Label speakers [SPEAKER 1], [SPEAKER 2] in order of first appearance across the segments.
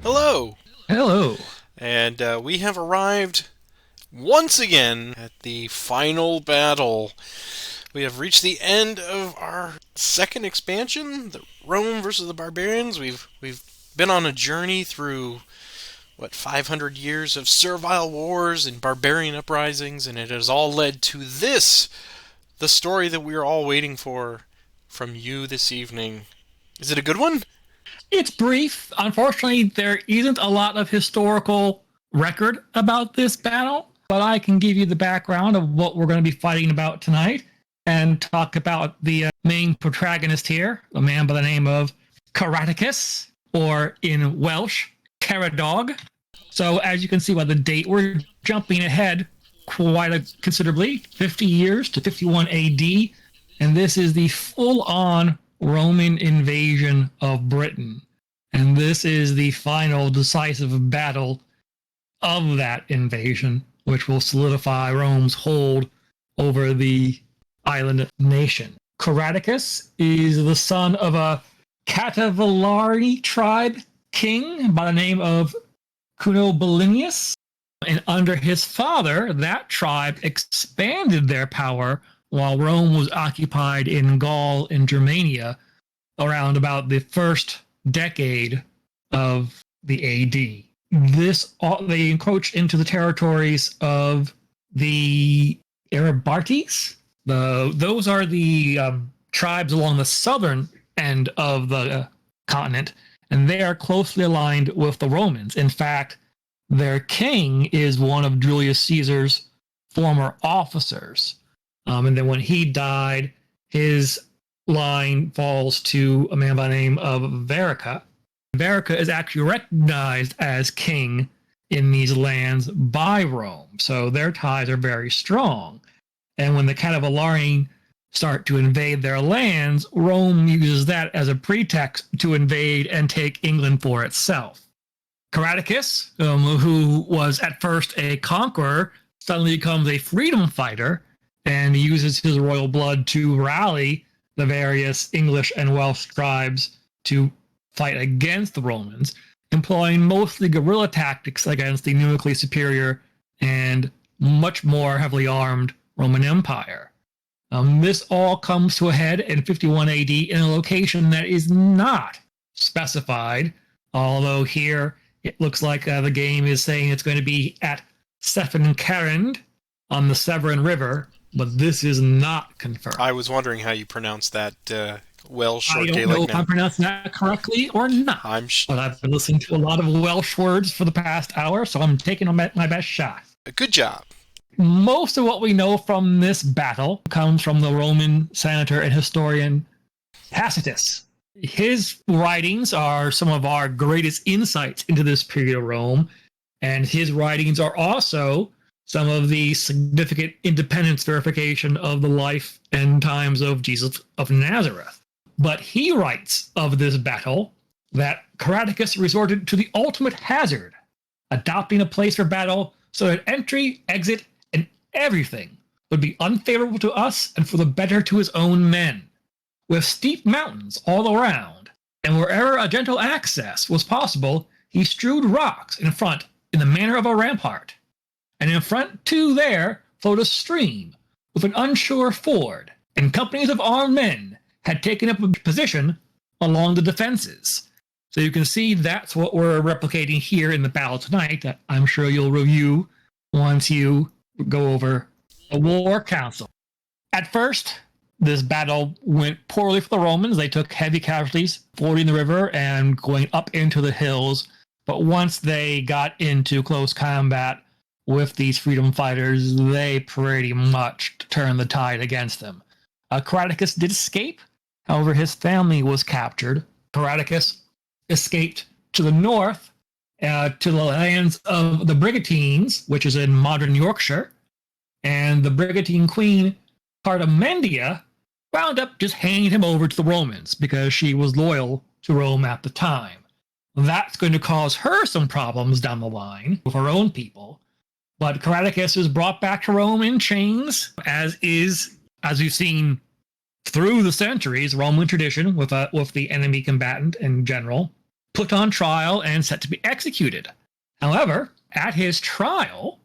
[SPEAKER 1] Hello!
[SPEAKER 2] Hello.
[SPEAKER 1] And we have arrived once again at the final battle. We have reached the end of our second expansion, the Rome versus the Barbarians. We've been on a journey through 500 years of servile wars and barbarian uprisings, and it has all led to this, the story that we are all waiting for from you this evening. Is it a good one?
[SPEAKER 2] It's brief. Unfortunately, there isn't a lot of historical record about this battle, but I can give you the background of what we're going to be fighting about tonight and talk about the main protagonist here, a man by the name of Caratacus, or in Welsh, Caradog. So as you can see by the date, we're jumping ahead considerably, 50 years to 51 AD, and this is the full-on Roman invasion of Britain. And this is the final decisive battle of that invasion, which will solidify Rome's hold over the island nation. Caratacus is the son of a Catavilari tribe king by the name of Cunobalinius. And under his father, that tribe expanded their power while Rome was occupied in Gaul and Germania around about the first decade of the AD. They encroached into the territories of the Arabartes. Those are the tribes along the southern end of the continent, and they are closely aligned with the Romans. In fact, their king is one of Julius Caesar's former officers. And then when he died, his line falls to a man by the name of Verica. Verica is actually recognized as king in these lands by Rome, so their ties are very strong. And when the Catavilari start to invade their lands, Rome uses that as a pretext to invade and take England for itself. Caratacus, who was at first a conqueror, suddenly becomes a freedom fighter and uses his royal blood to rally the various English and Welsh tribes to fight against the Romans, employing mostly guerrilla tactics against the numerically superior and much more heavily armed Roman Empire. This all comes to a head in 51 AD in a location that is not specified, although here it looks like the game is saying it's going to be at Cefn on the Severn River, but this is not confirmed.
[SPEAKER 1] I was wondering how you pronounce that Welsh or
[SPEAKER 2] I don't
[SPEAKER 1] Gaelic
[SPEAKER 2] know if I'm pronouncing that correctly or not, but I've been listening to a lot of Welsh words for the past hour, so I'm taking my best shot.
[SPEAKER 1] Good job.
[SPEAKER 2] Most of what we know from this battle comes from the Roman senator and historian Tacitus. His writings are some of our greatest insights into this period of Rome, and his writings are also some of the significant independence verification of the life and times of Jesus of Nazareth. But he writes of this battle that Caratacus resorted to the ultimate hazard, adopting a place for battle so that entry, exit, and everything would be unfavorable to us and for the better to his own men. With steep mountains all around, and wherever a gentle access was possible, he strewed rocks in front in the manner of a rampart. And in front, too, there flowed a stream with an unsure ford, and companies of armed men had taken up a position along the defenses. So you can see that's what we're replicating here in the battle tonight that I'm sure you'll review once you go over a war council. At first, this battle went poorly for the Romans. They took heavy casualties fording the river and going up into the hills. But once they got into close combat with these freedom fighters, they pretty much turned the tide against them. Caratacus did escape. However, his family was captured. Caratacus escaped to the north, to the lands of the Brigantes, which is in modern Yorkshire. And the Brigantine queen, Cartamendia, wound up just handing him over to the Romans because she was loyal to Rome at the time. That's going to cause her some problems down the line with her own people. But Caratacus is brought back to Rome in chains, as we've seen through the centuries, Roman tradition with the enemy combatant in general. put on trial and set to be executed. However, at his trial,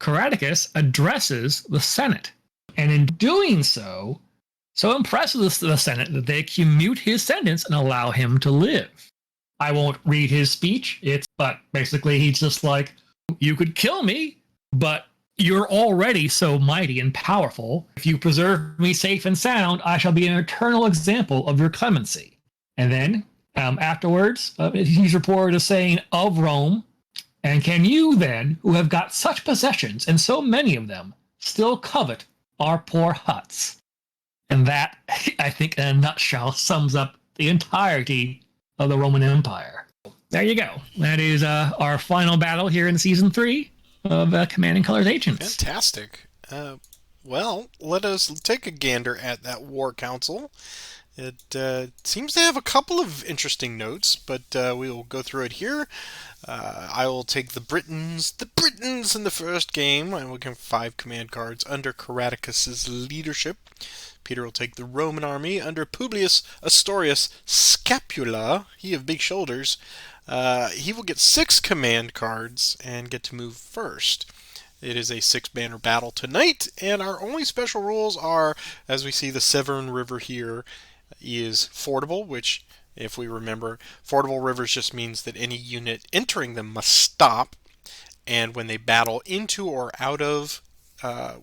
[SPEAKER 2] Caratacus addresses the Senate, and in doing so impresses the Senate that they commute his sentence and allow him to live. I won't read his speech, but basically he's just like, you could kill me, but you're already so mighty and powerful. If you preserve me safe and sound, I shall be an eternal example of your clemency. And then afterwards, he's reported as saying of Rome, and can you then, who have got such possessions and so many of them, still covet our poor huts? And that, I think, in a nutshell, sums up the entirety of the Roman Empire. There you go. That is our final battle here in Season 3 of Command and Colors Agents.
[SPEAKER 1] Fantastic. Well, let us take a gander at that War Council. It seems to have a couple of interesting notes, but we will go through it here. I will take the Britons in the first game. I will give 5 command cards under Caratacus' leadership. Peter will take the Roman army under Publius Astorius Scapula. He of big shoulders. He will get 6 command cards and get to move first. It is a 6-banner battle tonight, and our only special rules are, as we see the Cefn River here, is fordable, which, if we remember, fordable rivers just means that any unit entering them must stop, and when they battle into or out of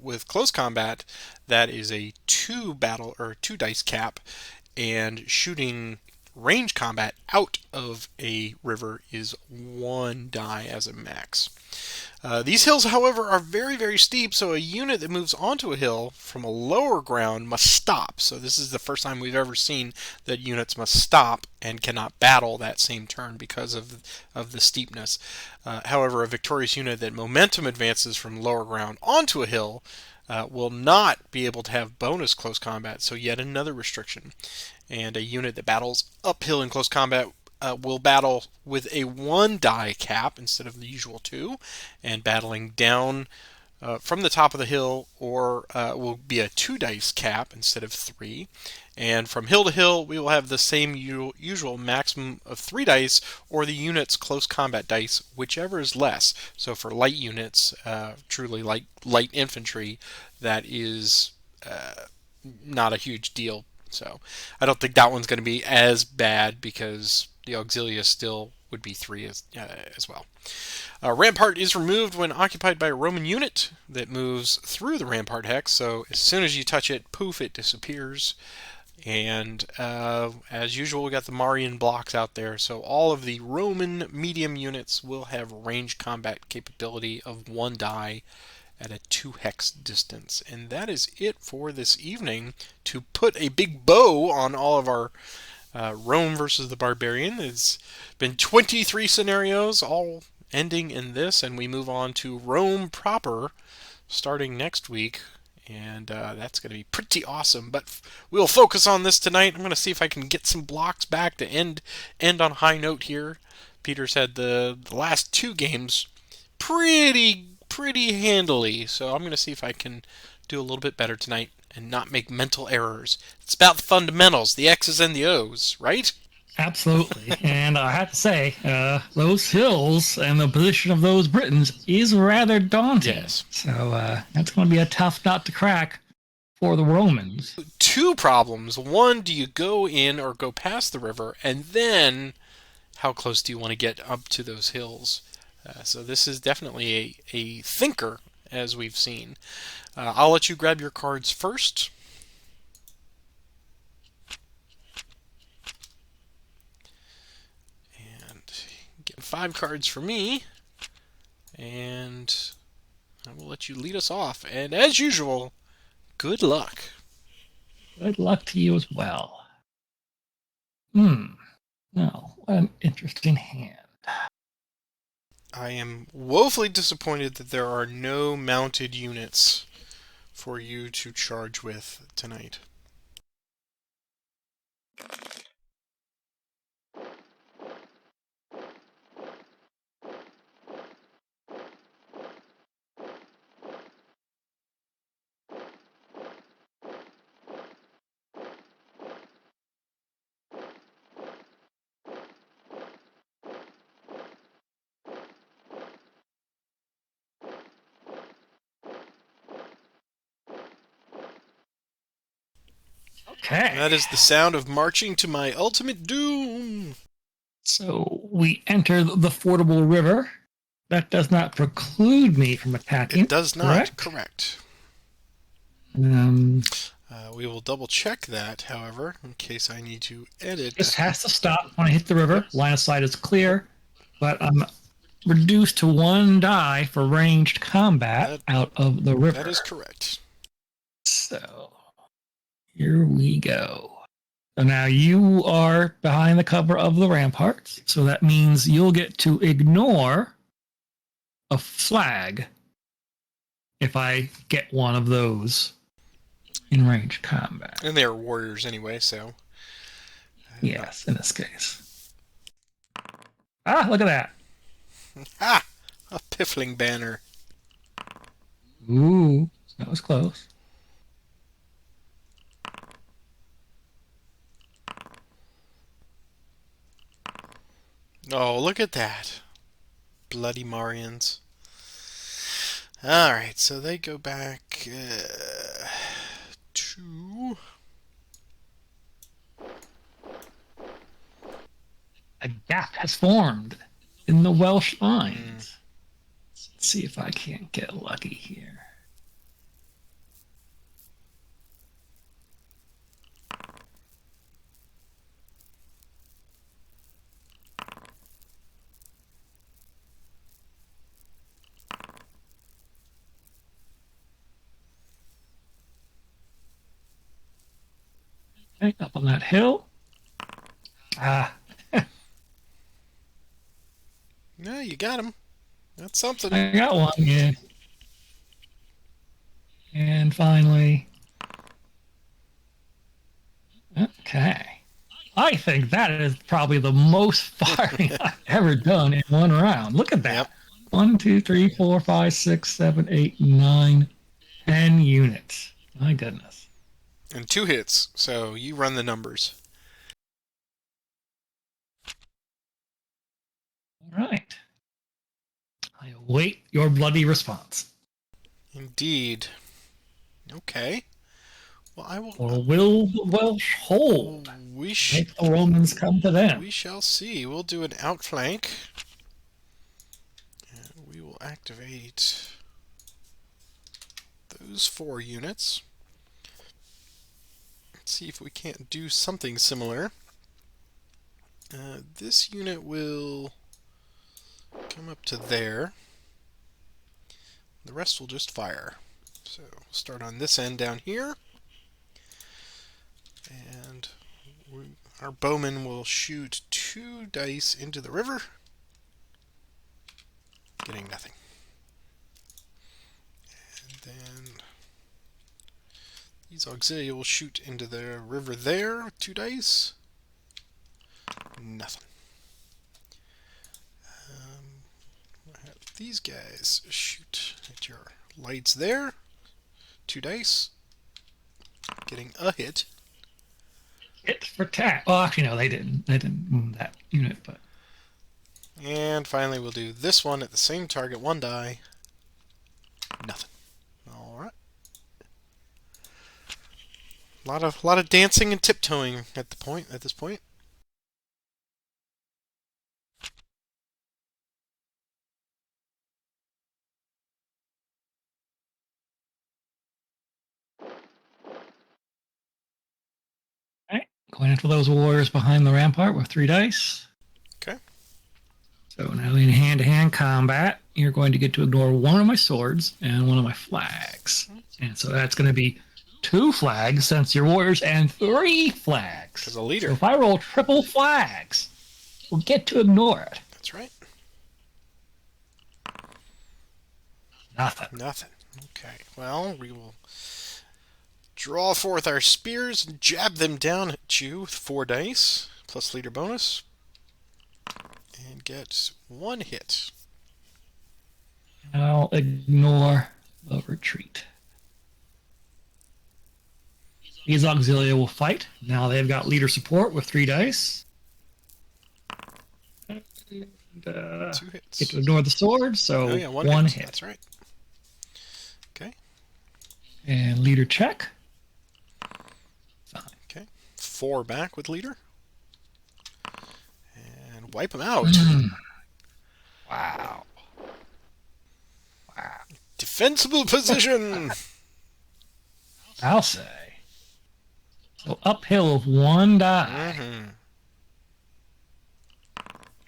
[SPEAKER 1] with close combat, that is a 2 dice cap, and shooting range combat out of a river is 1 die as a max. These hills, however, are very, very steep, so a unit that moves onto a hill from a lower ground must stop. So this is the first time we've ever seen that units must stop and cannot battle that same turn because of the steepness. However, a victorious unit that momentum advances from lower ground onto a hill will not be able to have bonus close combat, so yet another restriction. And a unit that battles uphill in close combat will battle with a 1 die cap instead of the usual 2, and battling down from the top of the hill or will be a 2 dice cap instead of 3. And from hill to hill, we will have the same usual maximum of 3 dice or the unit's close combat dice, whichever is less. So for light units, truly light infantry, that is not a huge deal. So I don't think that one's going to be as bad because the Auxilia still would be 3 as well. Rampart is removed when occupied by a Roman unit that moves through the Rampart hex, so as soon as you touch it, poof, it disappears. And as usual, we got the Marian blocks out there, so all of the Roman medium units will have range combat capability of 1 die at a 2 hex distance. And that is it for this evening. To put a big bow on all of our Rome versus the Barbarian, it's been 23 scenarios, all ending in this, and we move on to Rome proper starting next week, and that's going to be pretty awesome. But we'll focus on this tonight. I'm going to see if I can get some blocks back to end on a high note here. Peter said the last 2 games pretty handily, so I'm going to see if I can do a little bit better tonight and not make mental errors. It's about the fundamentals, the X's and the O's, right?
[SPEAKER 2] Absolutely. And I have to say, those hills and the position of those Britons is rather daunting.
[SPEAKER 1] Yes.
[SPEAKER 2] So that's going to be a tough nut to crack for the Romans.
[SPEAKER 1] 2 problems. 1, do you go in or go past the river? And then, how close do you want to get up to those hills? So this is definitely a thinker, as we've seen. I'll let you grab your cards first. And get 5 cards for me. And I will let you lead us off. And as usual, good luck.
[SPEAKER 2] Good luck to you as well. Now, what an interesting hand.
[SPEAKER 1] I am woefully disappointed that there are no mounted units for you to charge with tonight.
[SPEAKER 2] Okay.
[SPEAKER 1] That is the sound of marching to my ultimate doom.
[SPEAKER 2] So we enter the fordable river. That does not preclude me from attacking.
[SPEAKER 1] It does not. Correct. We will double check that, however, in case I need to edit.
[SPEAKER 2] This has to stop when I hit the river. Line of sight is clear, but I'm reduced to 1 die for ranged combat out of the river.
[SPEAKER 1] That is correct.
[SPEAKER 2] So here we go. So now you are behind the cover of the ramparts, so that means you'll get to ignore a flag if I get one of those in ranged combat.
[SPEAKER 1] And they're warriors anyway, so...
[SPEAKER 2] Yes, in this case. Ah, look at that.
[SPEAKER 1] Ah! A piffling banner.
[SPEAKER 2] Ooh, that was close.
[SPEAKER 1] Oh, look at that. Bloody Marians. Alright, so they go back to...
[SPEAKER 2] A gap has formed in the Welsh lines. Let's see if I can't get lucky here. Okay, up on that hill. Ah.
[SPEAKER 1] No, you got him. That's something.
[SPEAKER 2] I got one, yeah. And finally... Okay. I think that is probably the most firing I've ever done in one round. Look at that.
[SPEAKER 1] Yep.
[SPEAKER 2] 1, 2, 3, 4, 5, 6, 7, 8, 9, 10 units. My goodness.
[SPEAKER 1] And 2 hits, so you run the numbers.
[SPEAKER 2] All right. I await your bloody response.
[SPEAKER 1] Indeed. Okay. Well, I will...
[SPEAKER 2] Or will the Welsh hold? Make the Romans come to them.
[SPEAKER 1] We shall see. We'll do an outflank. And we will activate those 4 units. Let's see if we can't do something similar. This unit will come up to there. The rest will just fire. So we'll start on this end down here. And our bowman will shoot 2 dice into the river. Getting nothing. And then these auxilia will shoot into the river there, 2 dice. Nothing. I have these guys shoot at your lights there. 2 dice. Getting a hit.
[SPEAKER 2] Hit for tack. Oh, actually, no, they didn't. They didn't move that unit, but...
[SPEAKER 1] And finally, we'll do this one at the same target. 1 die. Nothing. All right. A lot of dancing and tiptoeing at this point.
[SPEAKER 2] Going after those warriors behind the rampart with 3 dice.
[SPEAKER 1] Okay.
[SPEAKER 2] So now in hand-to-hand combat, you're going to get to ignore 1 of my swords and 1 of my flags. And so that's going to be 2 flags since you're warriors and 3 flags.
[SPEAKER 1] As a leader.
[SPEAKER 2] So if I roll triple flags, we'll get to ignore it.
[SPEAKER 1] That's right.
[SPEAKER 2] Nothing.
[SPEAKER 1] Nothing. Okay. Well, we will draw forth our spears and jab them down at you with 4 dice, plus leader bonus, and get 1 hit.
[SPEAKER 2] I'll ignore the retreat. These auxilia will fight. Now they've got leader support with 3 dice. And,
[SPEAKER 1] 2 hits.
[SPEAKER 2] Get to ignore the sword, so
[SPEAKER 1] Oh, yeah,
[SPEAKER 2] 1 hit.
[SPEAKER 1] That's right. Okay.
[SPEAKER 2] And leader check. Fine.
[SPEAKER 1] Okay. 4 back with leader. And wipe him out.
[SPEAKER 2] Wow. Wow.
[SPEAKER 1] Defensible position!
[SPEAKER 2] I'll say. So uphill of 1 die.
[SPEAKER 1] Mm-hmm.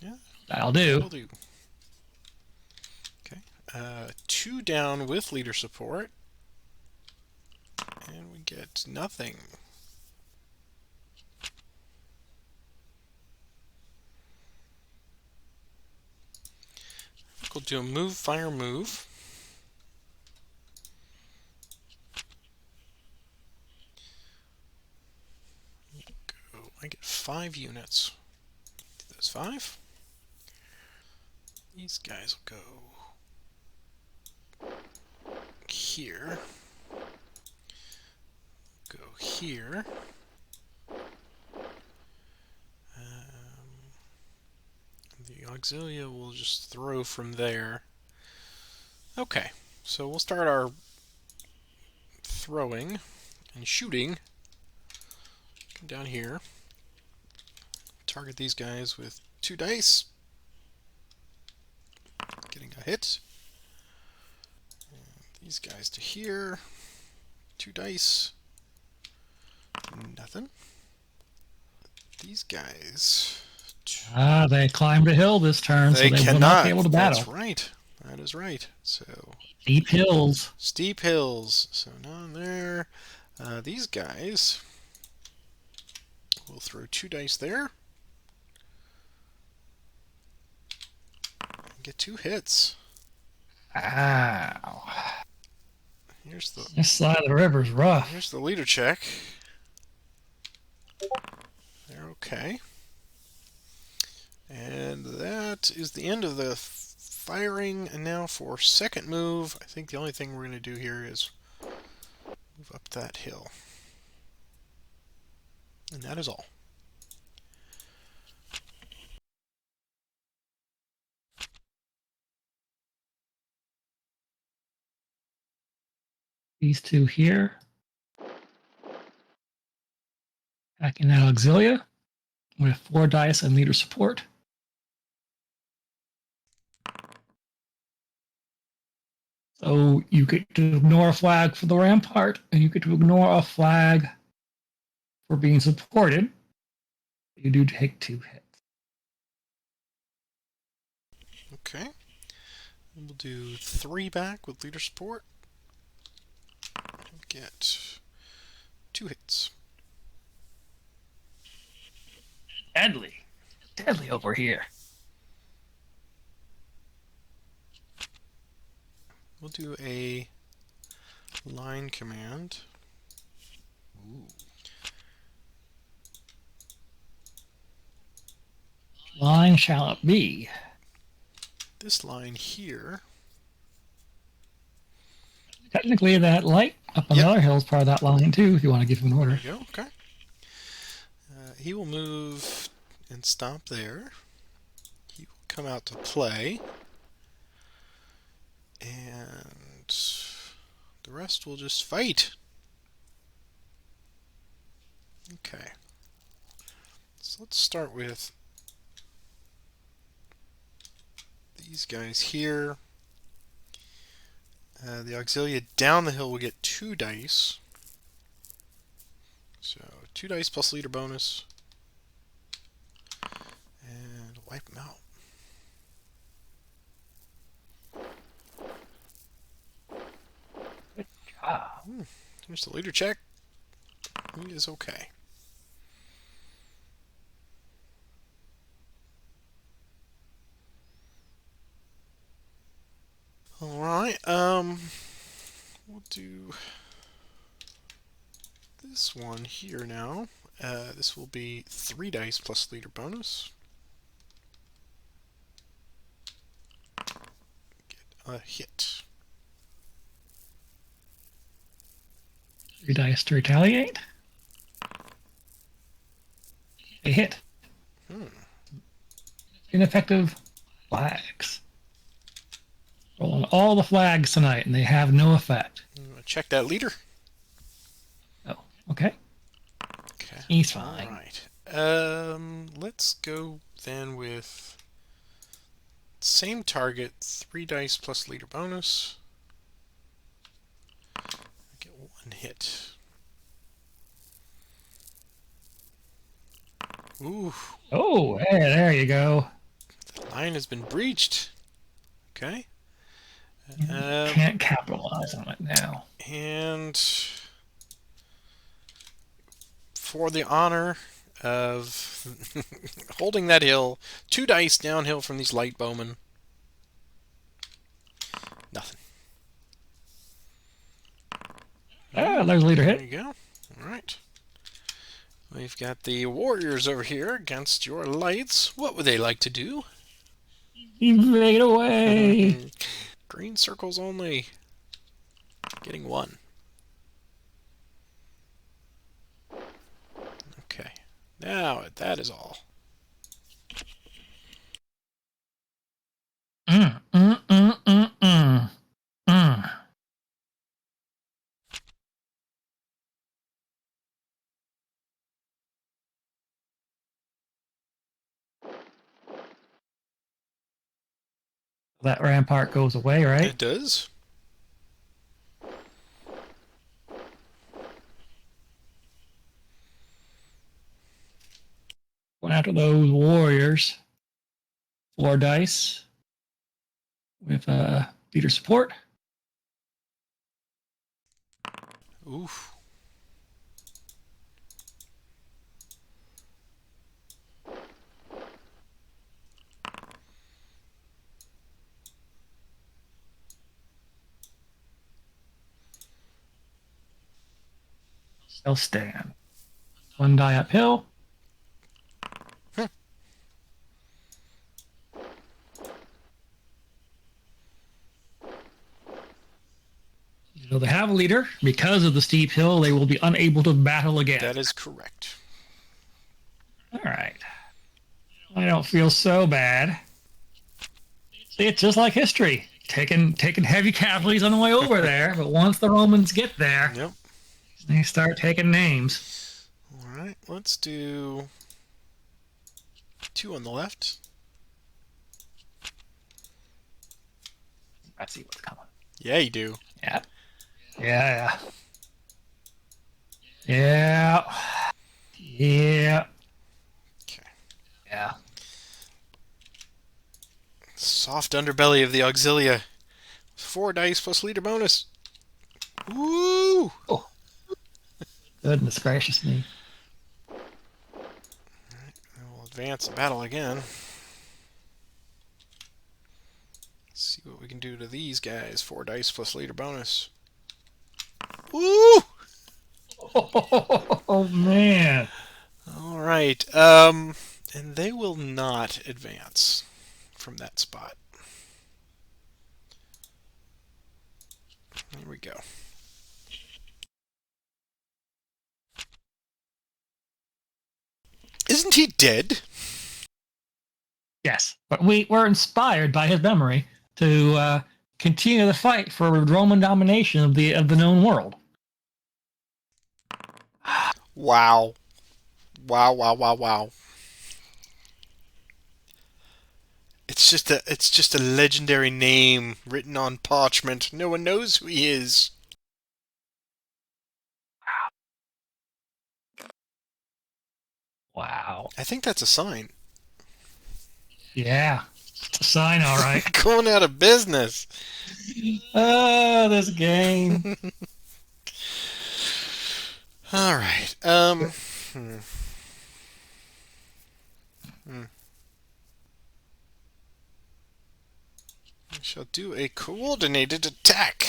[SPEAKER 1] Yeah,
[SPEAKER 2] That'll do.
[SPEAKER 1] will do. Okay. 2 down with leader support. And we get nothing. We'll do a move, fire, move. Go. I get 5 units. There's 5. These guys will go here. Go here. The auxilia will just throw from there. Okay, so we'll start our throwing and shooting. Come down here. Target these guys with 2 dice. Getting a hit. And these guys to here. 2 dice. Nothing. These guys.
[SPEAKER 2] They climbed a hill this turn, so they will not be able to battle.
[SPEAKER 1] That's right. That is right. So
[SPEAKER 2] Steep hills.
[SPEAKER 1] Steep hills. So none there. These guys will throw 2 dice there. And get 2 hits.
[SPEAKER 2] Ow.
[SPEAKER 1] Here's the
[SPEAKER 2] This side of the river's rough.
[SPEAKER 1] Here's the leader check. They're okay. And that is the end of the firing. And now for second move, I think the only thing we're going to do here is move up that hill. And that is all.
[SPEAKER 2] These 2 here. Back in that auxilia with 4 dice and leader support. So you get to ignore a flag for the rampart, and you get to ignore a flag for being supported. You do take 2 hits.
[SPEAKER 1] Okay. We'll do 3 back with leader support. Get 2 hits.
[SPEAKER 2] Deadly. Deadly over here.
[SPEAKER 1] We'll do a line command. Ooh.
[SPEAKER 2] Line shall it be.
[SPEAKER 1] This line here.
[SPEAKER 2] Technically, that light up on the other hill is part of that line, too, if you want to give him an order.
[SPEAKER 1] There you go, okay. He will move and stop there. He will come out to play. And the rest will just fight. Okay. So let's start with these guys here. The auxilia down the hill will get 2 dice. So 2 dice plus leader bonus. And wipe them out.
[SPEAKER 2] Good job.
[SPEAKER 1] Here's the leader check. He is okay. Alright, we'll do this one here now. This will be 3 dice plus leader bonus. Get a hit.
[SPEAKER 2] 3 dice to retaliate. A hit. Ineffective flags. Rolling all the flags tonight, and they have no effect.
[SPEAKER 1] Check that leader.
[SPEAKER 2] Oh, okay.
[SPEAKER 1] Okay,
[SPEAKER 2] He's
[SPEAKER 1] All
[SPEAKER 2] fine.
[SPEAKER 1] right. Let's go then with same target, 3 dice plus leader bonus. Get 1 hit. Ooh.
[SPEAKER 2] Oh, hey, there you go.
[SPEAKER 1] The line has been breached. Okay.
[SPEAKER 2] Can't capitalize on it now.
[SPEAKER 1] And for the honor of holding that hill, 2 dice downhill from these light bowmen. Nothing.
[SPEAKER 2] Ah, there's a leader
[SPEAKER 1] There
[SPEAKER 2] hit.
[SPEAKER 1] you go. All right. We've got the warriors over here against your lights. What would they like to do?
[SPEAKER 2] Invade away.
[SPEAKER 1] Green circles only. Getting 1. Okay. Now, that is all.
[SPEAKER 2] Mm, mm, mm, mm, mm. Mm. That rampart goes away, right?
[SPEAKER 1] It does.
[SPEAKER 2] Going after those warriors. 4 dice with leader support.
[SPEAKER 1] Oof.
[SPEAKER 2] They'll stand. 1 die uphill. So they have a leader. Because of the steep hill, they will be unable to battle again.
[SPEAKER 1] That is correct.
[SPEAKER 2] All right. I don't feel so bad. It's just like history. Taking heavy casualties on the way over there, but once the Romans get there,
[SPEAKER 1] Yep.
[SPEAKER 2] they start taking names.
[SPEAKER 1] All right. Let's do 2 on the left.
[SPEAKER 2] I see what's coming.
[SPEAKER 1] Yeah, you do.
[SPEAKER 2] Yeah. Yeah. Yeah. Yeah.
[SPEAKER 1] Okay.
[SPEAKER 2] Yeah.
[SPEAKER 1] Soft underbelly of the Auxilia. 4 dice plus leader bonus. Woo!
[SPEAKER 2] Oh. Goodness gracious me.
[SPEAKER 1] We'll advance the battle again. Let's see what we can do to these guys. 4 dice plus leader bonus. Woo!
[SPEAKER 2] Oh, man.
[SPEAKER 1] All right. And they will not advance from that spot. There we go. Isn't he dead?
[SPEAKER 2] Yes, but we were inspired by his memory to continue the fight for Roman domination of the known world.
[SPEAKER 1] Wow. Wow, wow, wow, wow. It's just a legendary name written on parchment. No one knows who he is.
[SPEAKER 2] Wow.
[SPEAKER 1] I think that's a sign.
[SPEAKER 2] Yeah, it's a sign, all right.
[SPEAKER 1] Going out of business.
[SPEAKER 2] Oh, this game.
[SPEAKER 1] All right. We shall do a coordinated attack.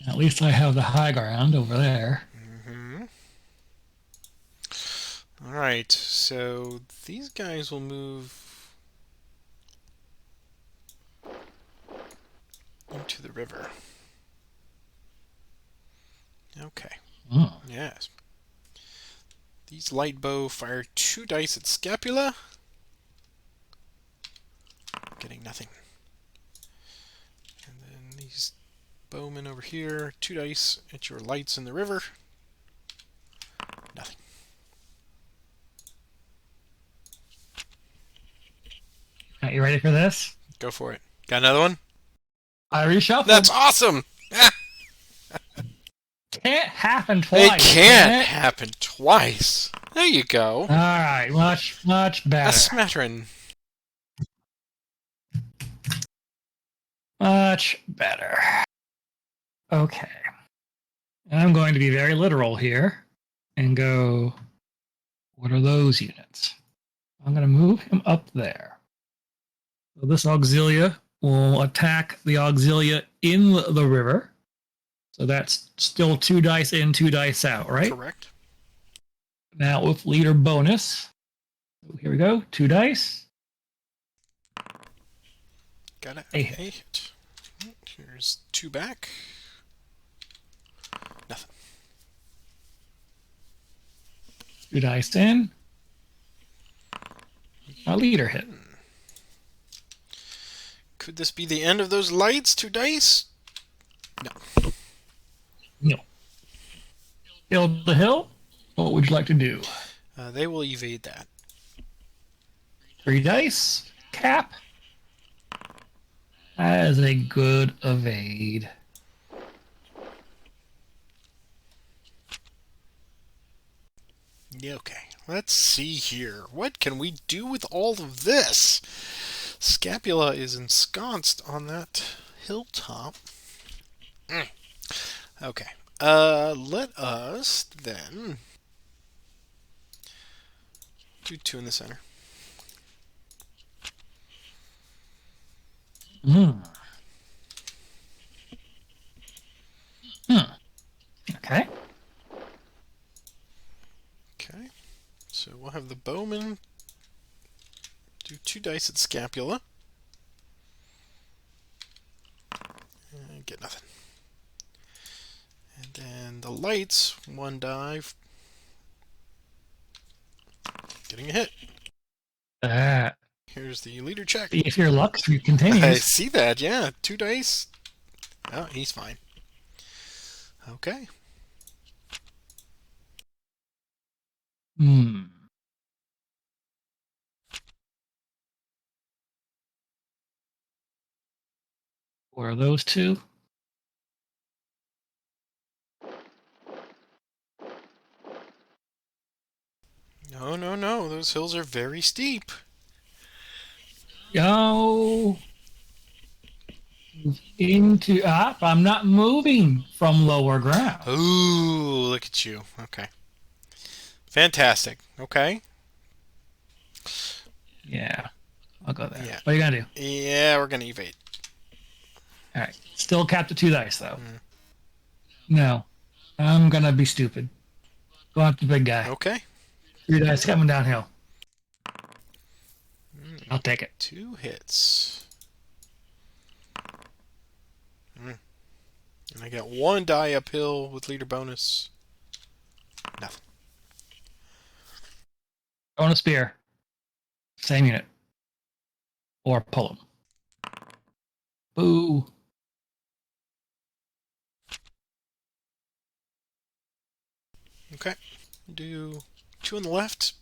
[SPEAKER 2] At least I have the high ground over there.
[SPEAKER 1] All right. So these guys will move into the river. Okay.
[SPEAKER 2] Oh.
[SPEAKER 1] Yes. These light bow fire 2 dice at scapula. Getting nothing. Bowman over here. 2 dice at your lights in the river. Nothing.
[SPEAKER 2] Are you ready for this?
[SPEAKER 1] Go for it. Got another one?
[SPEAKER 2] I reshuffled.
[SPEAKER 1] That's awesome!
[SPEAKER 2] Can't happen twice.
[SPEAKER 1] It can't happen twice. There you go.
[SPEAKER 2] All right, much better.
[SPEAKER 1] A smattering.
[SPEAKER 2] Much better. Okay. And I'm going to be very literal here and go, what are those units? I'm going to move him up there. So this auxilia will attack the auxilia in the river. So that's still 2 dice in, 2 dice out, right?
[SPEAKER 1] Correct.
[SPEAKER 2] Now with leader bonus. So here we go. 2 dice.
[SPEAKER 1] Got it.
[SPEAKER 2] A
[SPEAKER 1] hit. Here's 2 back. Nothing.
[SPEAKER 2] 2 dice in. A leader hit.
[SPEAKER 1] Could this be the end of those lights? 2 dice? No.
[SPEAKER 2] No. Build the hill. What would you like to do?
[SPEAKER 1] They will evade that.
[SPEAKER 2] 3 dice. Cap. That is a good evade.
[SPEAKER 1] Yeah, okay. Let's see here. What can we do with all of this? Scapula is ensconced on that hilltop. Okay. Let us then do 2 in the center.
[SPEAKER 2] Okay.
[SPEAKER 1] Okay. So we'll have the bowman do 2 dice at scapula. And get nothing. And then the lights, 1 die. Getting a hit. Here's the leader check.
[SPEAKER 2] If your luck continues.
[SPEAKER 1] I see that, yeah. 2 dice. Oh, he's fine. Okay.
[SPEAKER 2] What are those 2?
[SPEAKER 1] No, no, no. Those hills are very steep.
[SPEAKER 2] Go into up. I'm not moving from lower ground.
[SPEAKER 1] Ooh, look at you. Okay. Fantastic. Okay.
[SPEAKER 2] Yeah. I'll go there.
[SPEAKER 1] Yeah.
[SPEAKER 2] What are you gonna do?
[SPEAKER 1] Yeah, we're gonna evade.
[SPEAKER 2] Alright. Still capped at 2 dice though. No. I'm gonna be stupid. Go after the big guy.
[SPEAKER 1] Okay.
[SPEAKER 2] 3 dice coming downhill. I'll take it.
[SPEAKER 1] 2 hits. And I got 1 die uphill with leader bonus. Nothing.
[SPEAKER 2] On a spear. Same unit. Or pull him. Boo.
[SPEAKER 1] Okay. Do 2 on the left.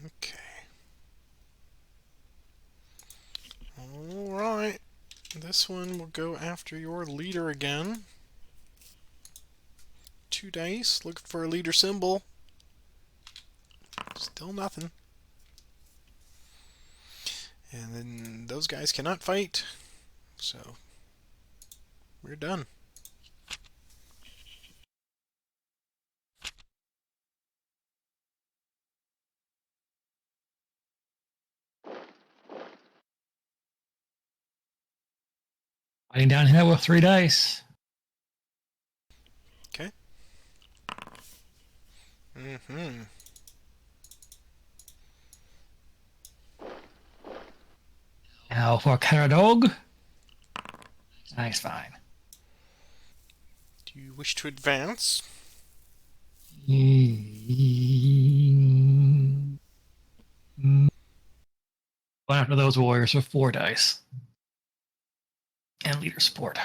[SPEAKER 1] Okay. Alright. This one will go after your leader again. 2 dice. Looking for a leader symbol. Still nothing. And then those guys cannot fight. So we're done.
[SPEAKER 2] Fighting downhill with 3 dice.
[SPEAKER 1] Okay.
[SPEAKER 2] Now for Caradog. Nice, fine.
[SPEAKER 1] Do you wish to advance?
[SPEAKER 2] Going after those warriors for 4 dice. And leader support.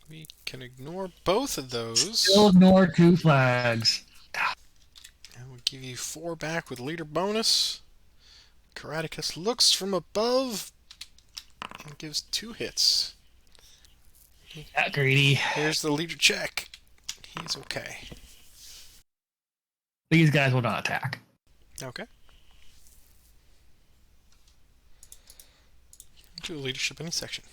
[SPEAKER 1] We can ignore both of those.
[SPEAKER 2] Still ignore 2 flags.
[SPEAKER 1] And we'll give you 4 back with leader bonus. Caratacus looks from above and gives 2 hits.
[SPEAKER 2] That greedy.
[SPEAKER 1] Here's the leader check. He's okay.
[SPEAKER 2] These guys will not attack.
[SPEAKER 1] Okay. Do leadership any section.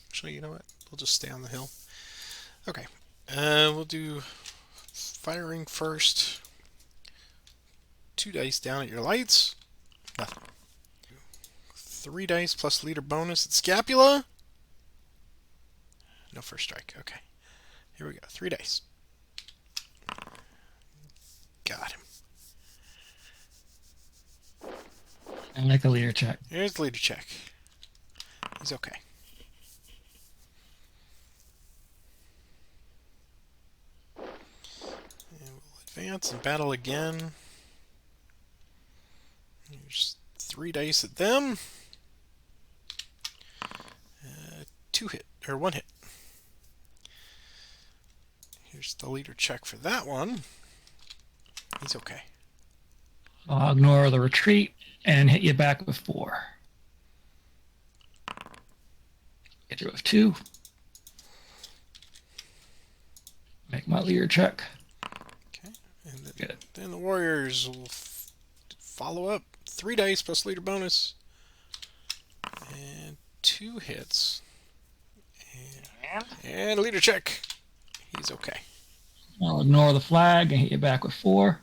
[SPEAKER 1] Actually, you know what? We'll just stay on the hill. Okay. We'll do firing first. 2 dice down at your lights. Nothing. 3 dice plus leader bonus at scapula. No first strike. Okay. Here we go. 3 dice. Got him.
[SPEAKER 2] And make a leader check.
[SPEAKER 1] Here's the leader check. He's okay. And we'll advance and battle again. Here's 3 dice at them. 2 hit, or 1 hit. Here's the leader check for that one. He's okay.
[SPEAKER 2] I'll ignore the retreat and hit you back with 4. Get you with 2. Make my leader check.
[SPEAKER 1] Okay. And then the warriors will follow up. 3 dice plus leader bonus. And 2 hits. And leader check. He's okay.
[SPEAKER 2] I'll ignore the flag and hit you back with 4.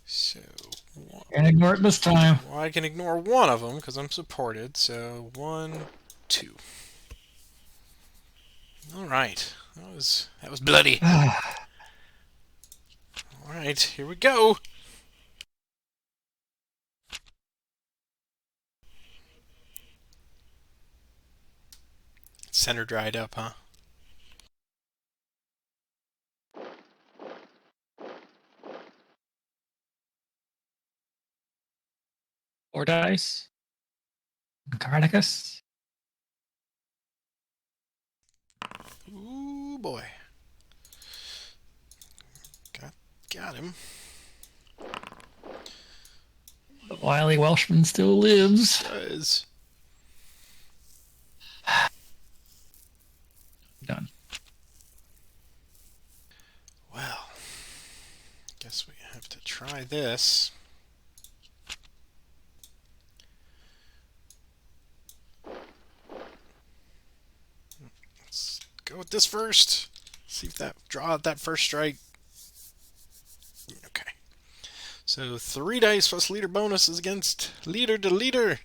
[SPEAKER 1] So,
[SPEAKER 2] And ignore it this time.
[SPEAKER 1] well, I can ignore one of them because I'm supported. So 1, 2. All right, that was bloody. All right, here we go. Center dried up, huh?
[SPEAKER 2] Four dice. Caratacus.
[SPEAKER 1] Ooh, boy. Got him.
[SPEAKER 2] The wily Welshman still lives.
[SPEAKER 1] Does.
[SPEAKER 2] Done.
[SPEAKER 1] Well, guess we have to try this. Let's go with this first. See if draw out that first strike. Okay. So 3 dice plus leader bonuses against leader to leader.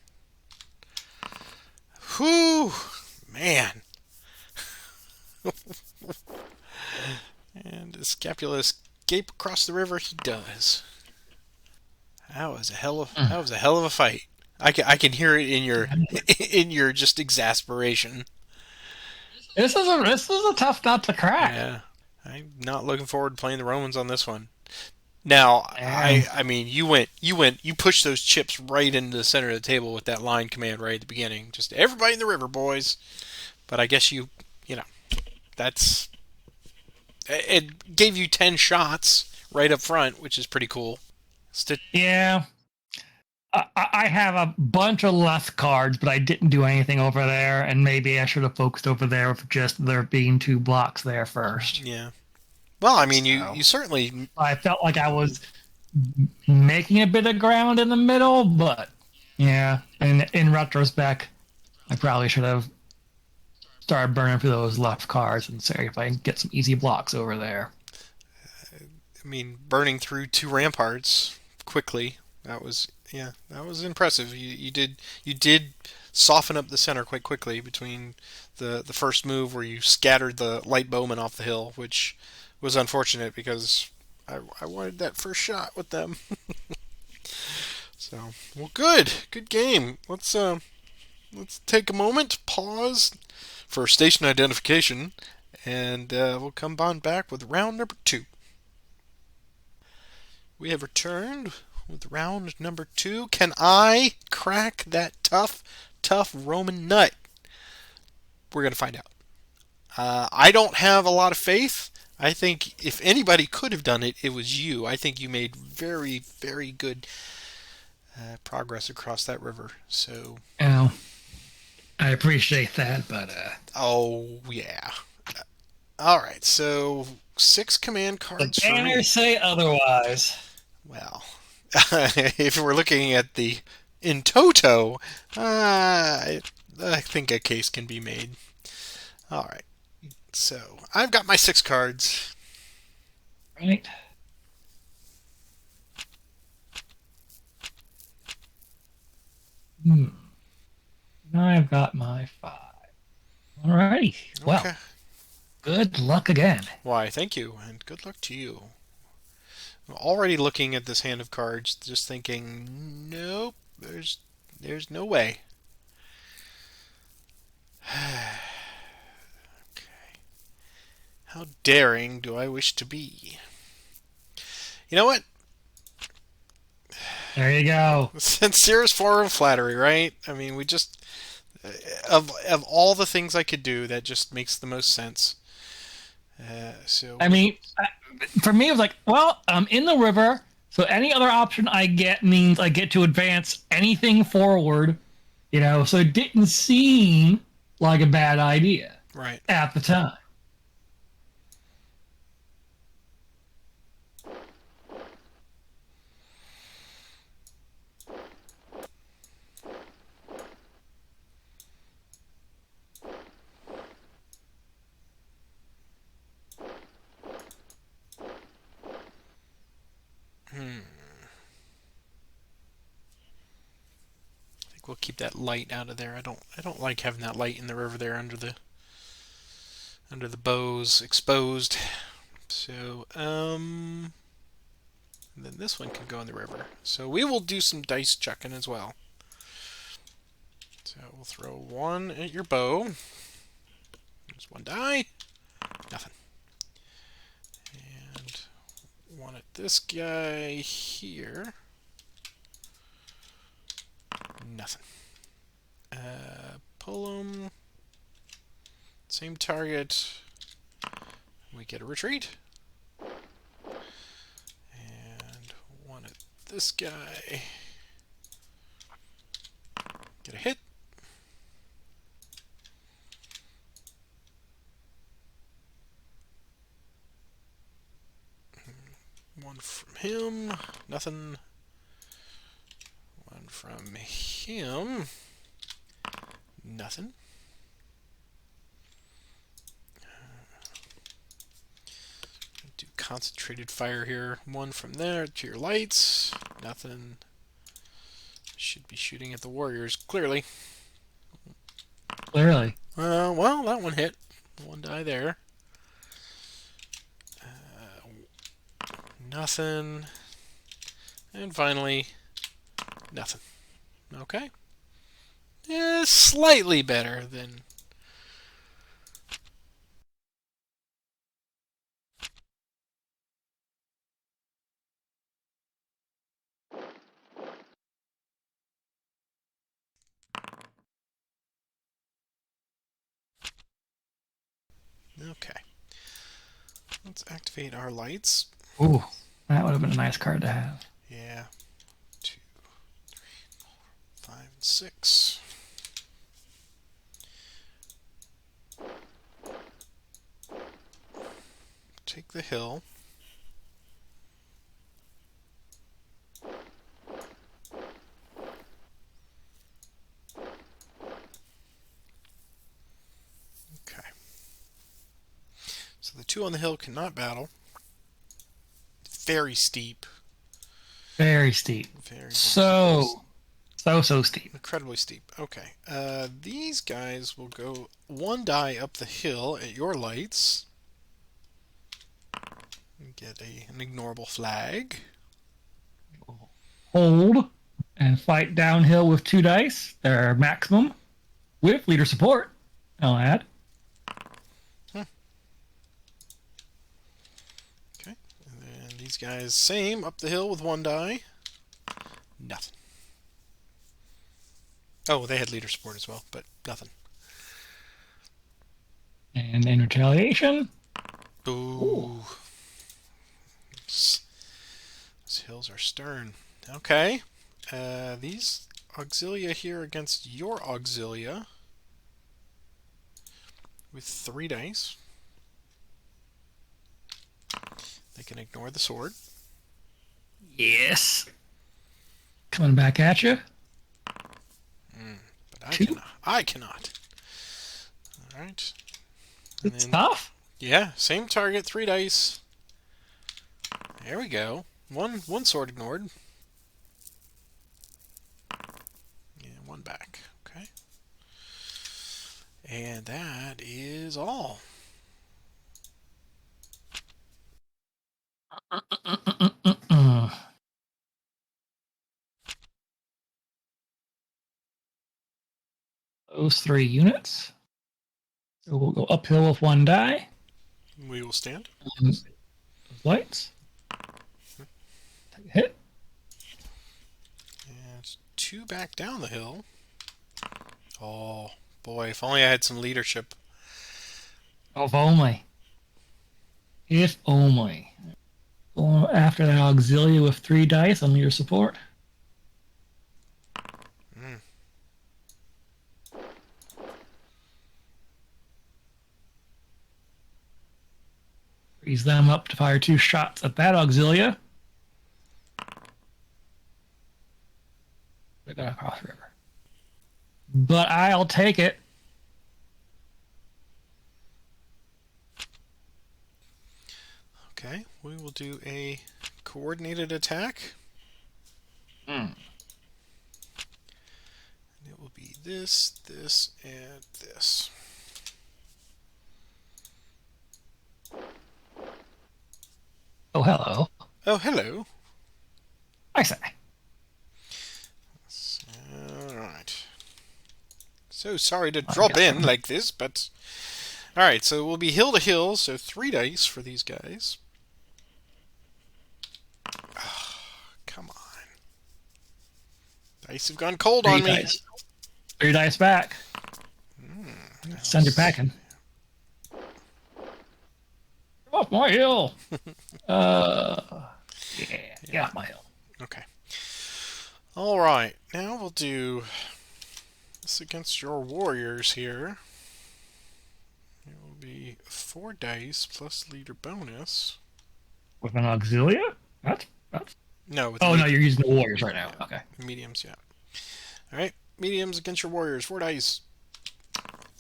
[SPEAKER 1] Whew, man. And the scapula escape across the river. He does. That was a hell of a fight. I can hear it in your just exasperation.
[SPEAKER 2] This is a tough nut to crack.
[SPEAKER 1] Yeah, I'm not looking forward to playing the Romans on this one. Now, I mean, you pushed those chips right into the center of the table with that line command right at the beginning. Just everybody in the river, boys. But I guess you know, it gave you 10 shots right up front, which is pretty cool.
[SPEAKER 2] Yeah. I have a bunch of left cards, but I didn't do anything over there, and maybe I should have focused over there with just there being 2 blocks there first.
[SPEAKER 1] Yeah. Well, I mean, you certainly...
[SPEAKER 2] I felt like I was making a bit of ground in the middle, but yeah, and in retrospect, I probably should have start burning through those left cards and see if I can get some easy blocks over there.
[SPEAKER 1] I mean, burning through 2 ramparts quickly. That was, yeah, that was impressive. You did soften up the center quite quickly between the first move where you scattered the light bowmen off the hill, which was unfortunate because I wanted that first shot with them. So, well, good game. Let's take a moment, pause for station identification, and we'll come on back with round number 2. We have returned with round number 2. Can I crack that tough Roman nut? We're going to find out. I don't have a lot of faith. I think if anybody could have done it, it was you. I think you made very, very good progress across that river. So,
[SPEAKER 2] Oh, I appreciate that, but
[SPEAKER 1] oh yeah. All right, so 6 command
[SPEAKER 2] the
[SPEAKER 1] cards for me.
[SPEAKER 2] banners say otherwise.
[SPEAKER 1] Well, if we're looking at the in toto, I think a case can be made. All right, so I've got my 6 cards.
[SPEAKER 2] Right. I've got my 5. Alrighty. Well,
[SPEAKER 1] Okay.
[SPEAKER 2] good luck again.
[SPEAKER 1] Why, thank you, and good luck to you. I'm already looking at this hand of cards, just thinking, nope, there's no way. Okay. How daring do I wish to be? You know what?
[SPEAKER 2] There you go.
[SPEAKER 1] Sincerest form of flattery, right? I mean, we just of all the things I could do, that just makes the most sense. So
[SPEAKER 2] I mean, for me, it was like, well, I'm in the river, so any other option I get means I get to advance anything forward, so it didn't seem like a bad idea
[SPEAKER 1] right.
[SPEAKER 2] at the time.
[SPEAKER 1] I think we'll keep that light out of there. I don't like having that light in the river there under the bows exposed. So and then this one can go in the river. So we will do some dice chucking as well. So we'll throw 1 at your bow. There's 1 die. Nothing. And 1 at this guy here. Nothing. Pull him. Same target. We get a retreat. And 1 at this guy. Get a hit. One from him. Nothing. 1 from him. Nothing. Do concentrated fire here. 1 from there to your lights. Nothing. Should be shooting at the warriors, clearly.
[SPEAKER 2] Clearly.
[SPEAKER 1] Well, that one hit. 1 die there. Nothing. And finally, nothing. Okay. Slightly better than... Okay. Let's activate our lights.
[SPEAKER 2] Ooh, that would have been a nice card to have.
[SPEAKER 1] Yeah. 2, 3, 4, 5, and 6. Take the hill. 2 on the hill cannot battle. Very steep.
[SPEAKER 2] Very steep.
[SPEAKER 1] Very
[SPEAKER 2] So steep.
[SPEAKER 1] incredibly steep. Okay. These guys will go 1 die up the hill at your lights. Get an ignorable flag.
[SPEAKER 2] Hold and fight downhill with 2 dice. Their maximum with leader support. I'll add.
[SPEAKER 1] Okay. And then these guys, same, up the hill with 1 die. Nothing. Oh, they had leader support as well, but nothing.
[SPEAKER 2] And in retaliation.
[SPEAKER 1] Ooh. These hills are stern. Okay. These auxilia here against your auxilia with 3 dice. They can ignore the sword.
[SPEAKER 2] Yes. Coming back at you.
[SPEAKER 1] But I cannot. All right.
[SPEAKER 2] It's tough.
[SPEAKER 1] Yeah, same target, 3 dice. There we go. One sword ignored. And 1 back. Okay. And that is all.
[SPEAKER 2] Those 3 units. So we'll go uphill with 1 die.
[SPEAKER 1] We will stand.
[SPEAKER 2] Those lights. Take a hit.
[SPEAKER 1] And 2 back down the hill. Oh, boy, if only I had some leadership.
[SPEAKER 2] Oh, if only. If only. Going after that auxilia with 3 dice on your support. Freeze them up to fire 2 shots at that auxilia. They gotta cross the river. But I'll take it.
[SPEAKER 1] Okay, we will do a coordinated attack. And it will be this, this, and this.
[SPEAKER 2] Oh, hello.
[SPEAKER 1] Oh, hello.
[SPEAKER 2] I say.
[SPEAKER 1] Alright. So sorry to drop in like this, but... Alright, so we'll be hill to hill, so 3 dice for these guys. Oh, come on. Dice have gone cold on me.
[SPEAKER 2] 3 dice back. Send you packing. Get off my hill. Get off my hill.
[SPEAKER 1] Okay. Alright, now we'll do this against your warriors here. It will be 4 dice plus leader bonus.
[SPEAKER 2] With an auxilia? That's...
[SPEAKER 1] No, with
[SPEAKER 2] no, you're using the warriors right now. Okay.
[SPEAKER 1] Mediums, yeah. Alright, mediums against your warriors. 4 dice.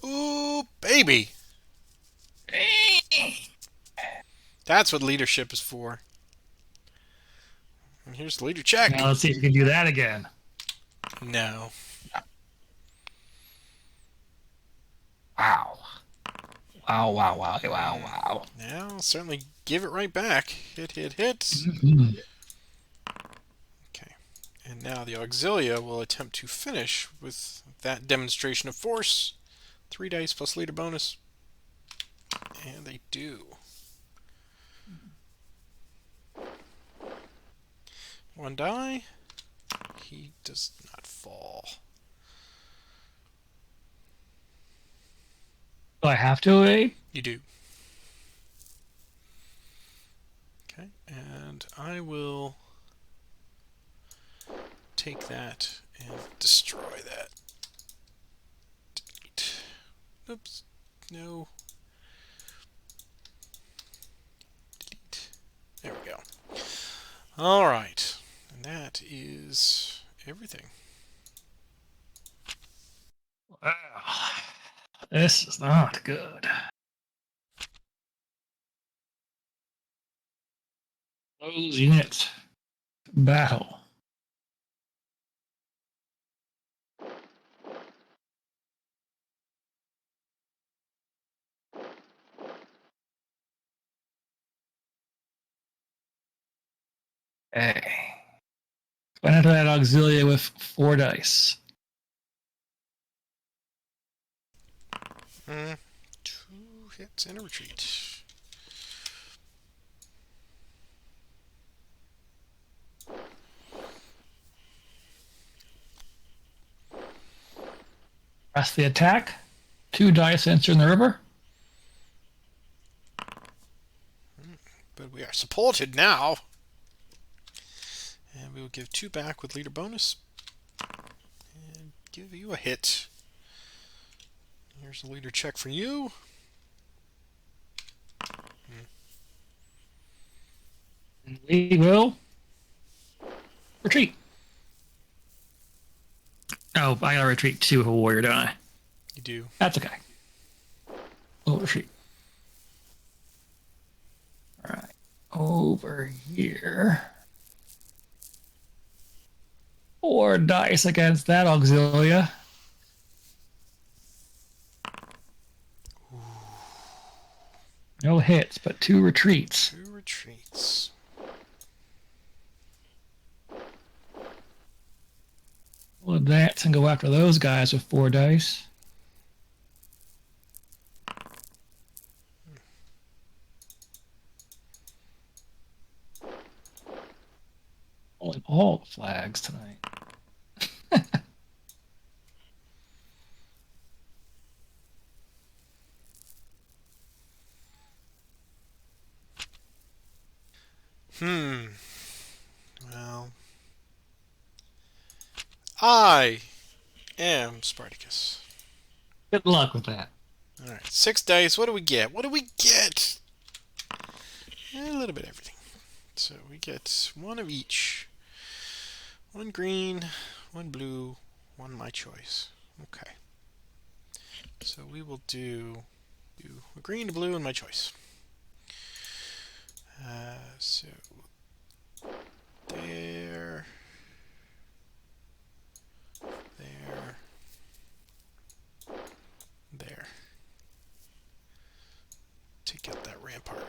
[SPEAKER 1] Ooh, baby! That's what leadership is for. And here's the leader check.
[SPEAKER 2] Now let's see if you can do that again.
[SPEAKER 1] No.
[SPEAKER 2] Wow. Wow.
[SPEAKER 1] Now, I'll certainly give it right back. Hit.
[SPEAKER 2] Mm-hmm.
[SPEAKER 1] Okay. And now the auxilia will attempt to finish with that demonstration of force. 3 dice plus leader bonus. And they do. 1 die. He does not fall.
[SPEAKER 2] Do I have to wait?
[SPEAKER 1] You do. Okay, and I will take that and destroy that. Delete. Oops. No. Delete. There we go. All right. And that is everything.
[SPEAKER 2] Wow. This is not good. Those units. Battle. Okay. Went into that auxilia with 4 dice.
[SPEAKER 1] 2 hits and a retreat.
[SPEAKER 2] Press the attack. 2 dice enter in the river.
[SPEAKER 1] But we are supported now. And we will give 2 back with leader bonus. And give you a hit. Here's a leader check for you.
[SPEAKER 2] We will retreat. Oh, I gotta retreat to a warrior, don't I?
[SPEAKER 1] You do.
[SPEAKER 2] That's okay. We'll retreat. All right. Over here. 4 dice against that auxilia. No hits, but 2 retreats.
[SPEAKER 1] 2 retreats.
[SPEAKER 2] We'll advance and go after those guys with 4 dice. Pulling all the flags tonight.
[SPEAKER 1] Well, I am Spartacus.
[SPEAKER 2] Good luck with that.
[SPEAKER 1] All right, 6 dice. What do we get? What do we get? A little bit of everything. So we get 1 of each. 1 green, 1 blue, 1 my choice. Okay. So we will do a green, a blue, and my choice. So there, there. Take out that rampart.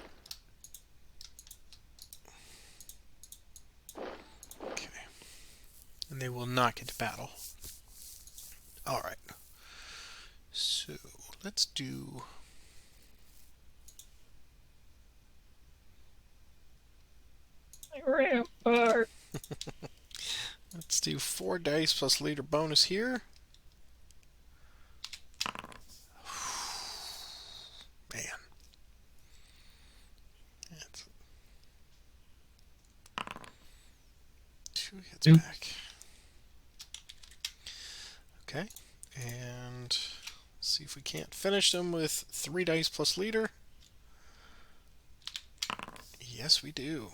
[SPEAKER 1] Okay. And they will not get to battle. Alright. So, let's do...
[SPEAKER 2] Rampart.
[SPEAKER 1] Let's do 4 dice plus leader bonus here. Man. That's 2 hits back. Okay. And see if we can't finish them with 3 dice plus leader. Yes, we do.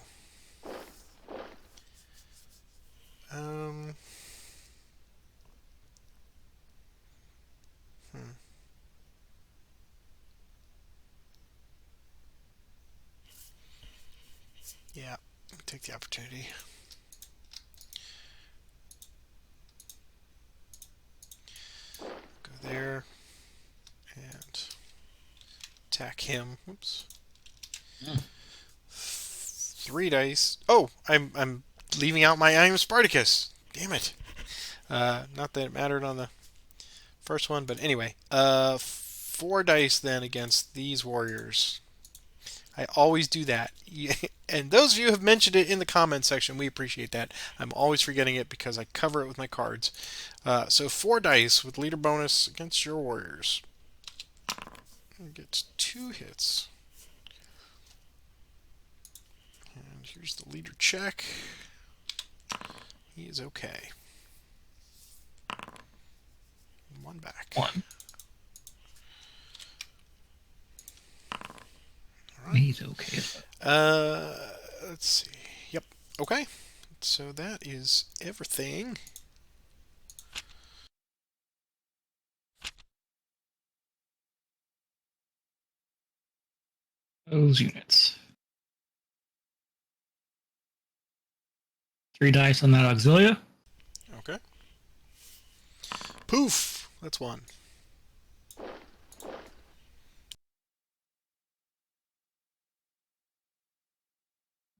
[SPEAKER 1] Yeah, take the opportunity. Go there and attack him. Whoops. 3 dice. Oh, I'm leaving out my I am Spartacus. Damn it. Not that it mattered on the first one, but anyway. 4 dice then against these warriors. I always do that. And those of you who have mentioned it in the comment section, we appreciate that. I'm always forgetting it because I cover it with my cards. So 4 dice with leader bonus against your warriors. It gets 2 hits. And here's the leader check. He is okay. 1 back.
[SPEAKER 2] 1.
[SPEAKER 1] Right.
[SPEAKER 2] He's okay.
[SPEAKER 1] Let's see. Yep. Okay. So that is everything.
[SPEAKER 2] Those units. 3 dice on that auxilia.
[SPEAKER 1] Okay. Poof! That's one.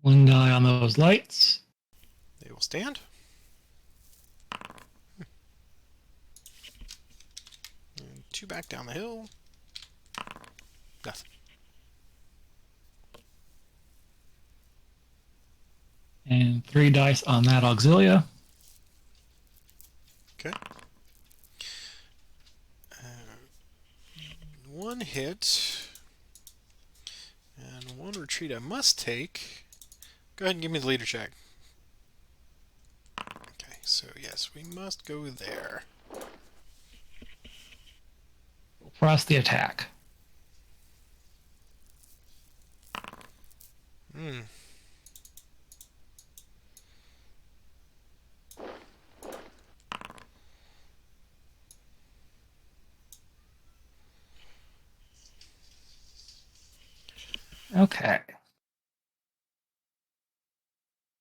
[SPEAKER 2] One die on those lights.
[SPEAKER 1] They will stand. And 2 back down the hill. Nothing.
[SPEAKER 2] And 3 dice on that auxilia.
[SPEAKER 1] Okay. 1 hit. And 1 retreat I must take. Go ahead and give me the leader check. Okay, so yes, we must go there.
[SPEAKER 2] Press the attack.
[SPEAKER 1] Hmm.
[SPEAKER 2] Okay.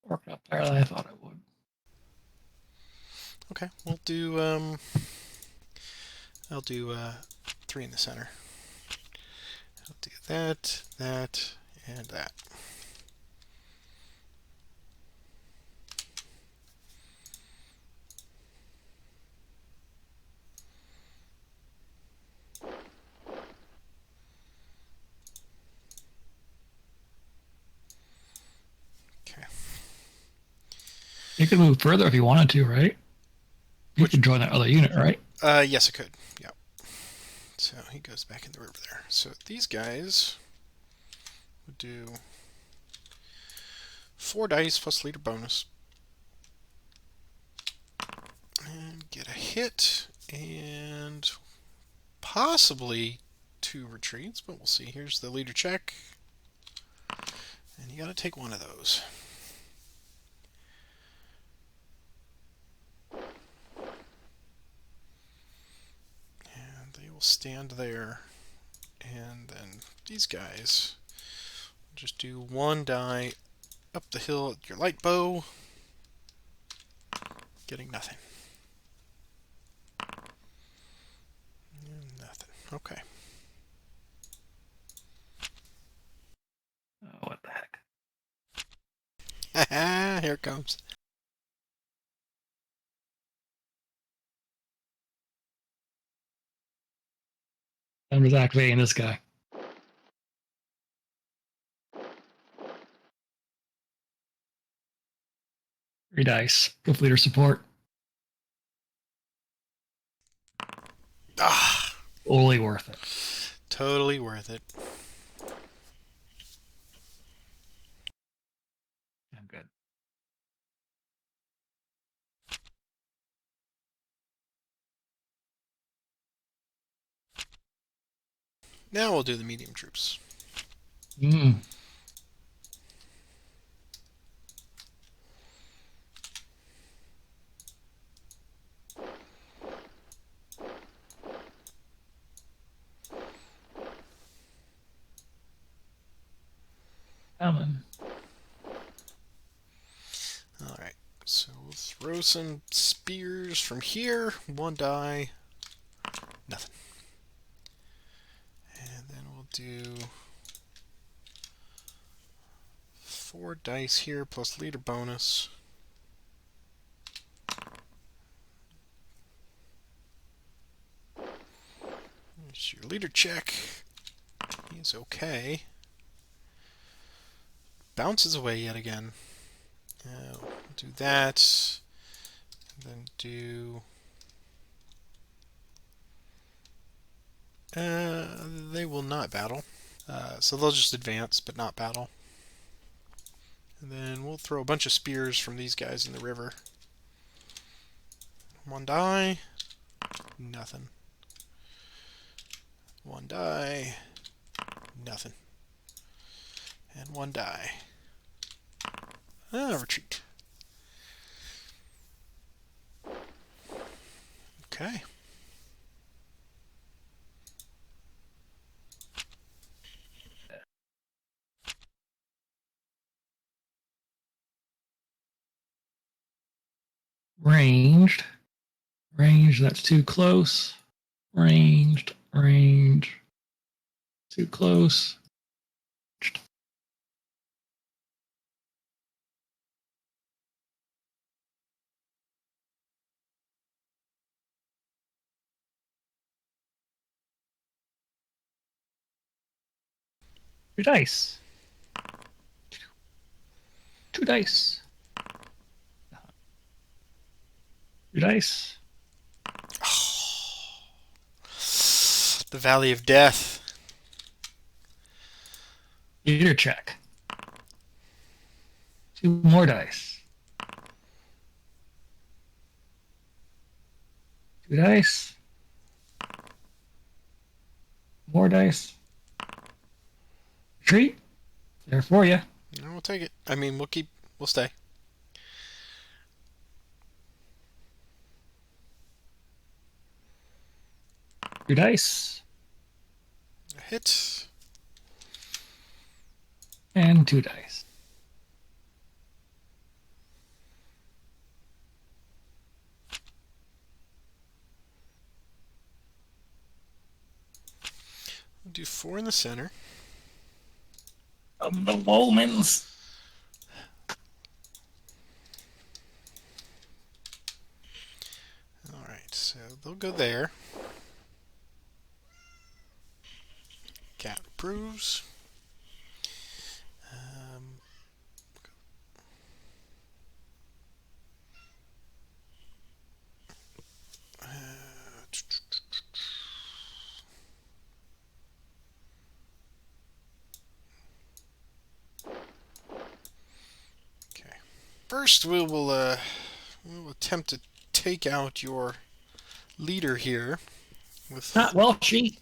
[SPEAKER 2] Worked out better than I thought it would.
[SPEAKER 1] Okay, we'll do, I'll do 3 in the center. I'll do that, that, and that. Okay.
[SPEAKER 2] You could move further if you wanted to, right? You could join that other unit, right?
[SPEAKER 1] Yes, I could. Yeah. So he goes back in the river there. So these guys would do 4 dice plus leader bonus. And get a hit and possibly 2 retreats, but we'll see. Here's the leader check. And you gotta take 1 of those. And they will stand there. And then these guys just do 1 die up the hill at your light bow. Getting nothing. Nothing. Okay.
[SPEAKER 2] Oh, what the heck?
[SPEAKER 1] Here it comes.
[SPEAKER 2] I'm just activating this guy. Three dice with leader support.
[SPEAKER 1] Ah,
[SPEAKER 2] Totally worth it.
[SPEAKER 1] totally worth it.
[SPEAKER 2] I'm good.
[SPEAKER 1] Now we'll do the medium troops.
[SPEAKER 2] Mm. Coming.
[SPEAKER 1] Alright, so we'll throw some spears from here. 1 die. Nothing. And then we'll do 4 dice here plus leader bonus. Here's your leader check. He's okay. Bounces away yet again. We'll do that. And then do... they will not battle. So they'll just advance, but not battle. And then we'll throw a bunch of spears from these guys in the river. 1 die. Nothing. 1 die. Nothing. And 1 die. Retreat. Okay.
[SPEAKER 2] Ranged. Ranged, that's too close. Ranged. Too close. Two dice. Two dice. Two dice.
[SPEAKER 1] The Valley of Death.
[SPEAKER 2] Leader check. Two more dice. Two dice. More dice. Retreat. There for you.
[SPEAKER 1] No, we'll take it. I mean, we'll stay.
[SPEAKER 2] Two dice.
[SPEAKER 1] A hit.
[SPEAKER 2] And two dice.
[SPEAKER 1] We'll do 4 in the center.
[SPEAKER 2] Of the Wolmans.
[SPEAKER 1] Alright, so they'll go there. Cat approves. First, we'll attempt to take out your leader here. With
[SPEAKER 2] Not Welshie.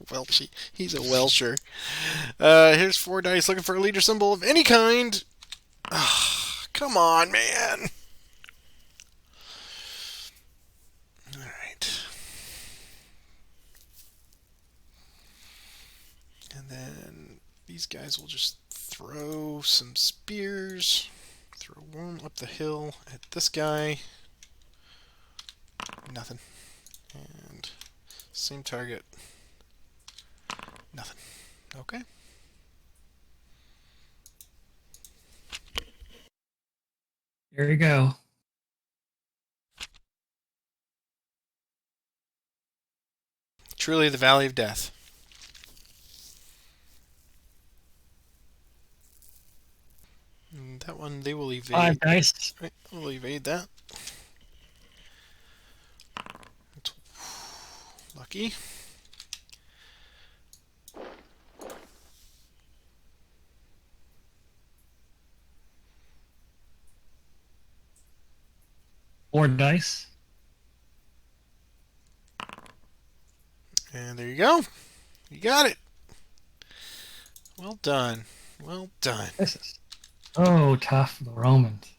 [SPEAKER 1] Welshie. He's a Welsher. Here's 4 dice looking for a leader symbol of any kind. Come on, man. Alright. And then these guys will just throw some spears. Throw one up the hill at this guy. Nothing. And same target. Nothing. Okay.
[SPEAKER 2] There you go.
[SPEAKER 1] Truly the Valley of Death. And that one, they will evade.
[SPEAKER 2] 5 dice.
[SPEAKER 1] Right, we'll evade that. That's lucky.
[SPEAKER 2] Four dice.
[SPEAKER 1] And there you go. You got it. Well done. Well done.
[SPEAKER 2] This is so tough for the Romans.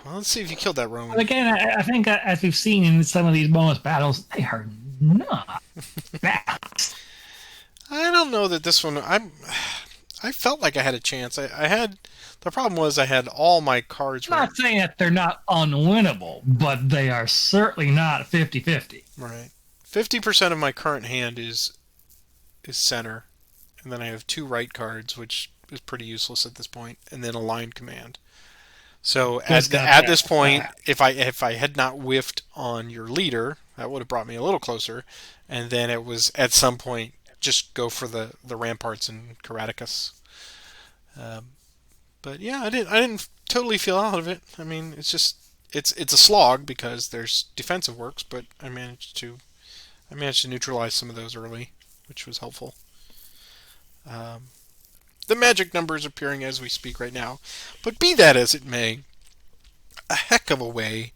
[SPEAKER 1] Well, let's see if you killed that Roman.
[SPEAKER 2] But again, I think as we've seen in some of these bonus battles, they are not balanced.
[SPEAKER 1] I don't know that this one. I felt like I had a chance. I had. The problem was I had all my cards.
[SPEAKER 2] I'm not saying that they're not unwinnable, but they are certainly not 50-50.
[SPEAKER 1] Right. 50% of my current hand is center, and then I have 2 right cards, which is pretty useless at this point, and then a line command. So at this point, if I had not whiffed on your leader, that would have brought me a little closer, and then it was at some point just go for the ramparts and Caratacus. But yeah, I didn't totally feel out of it. I mean, it's just it's a slog because there's defensive works, but I managed to neutralize some of those early, which was helpful. The magic number is appearing as we speak right now, but be that as it may, a heck of a way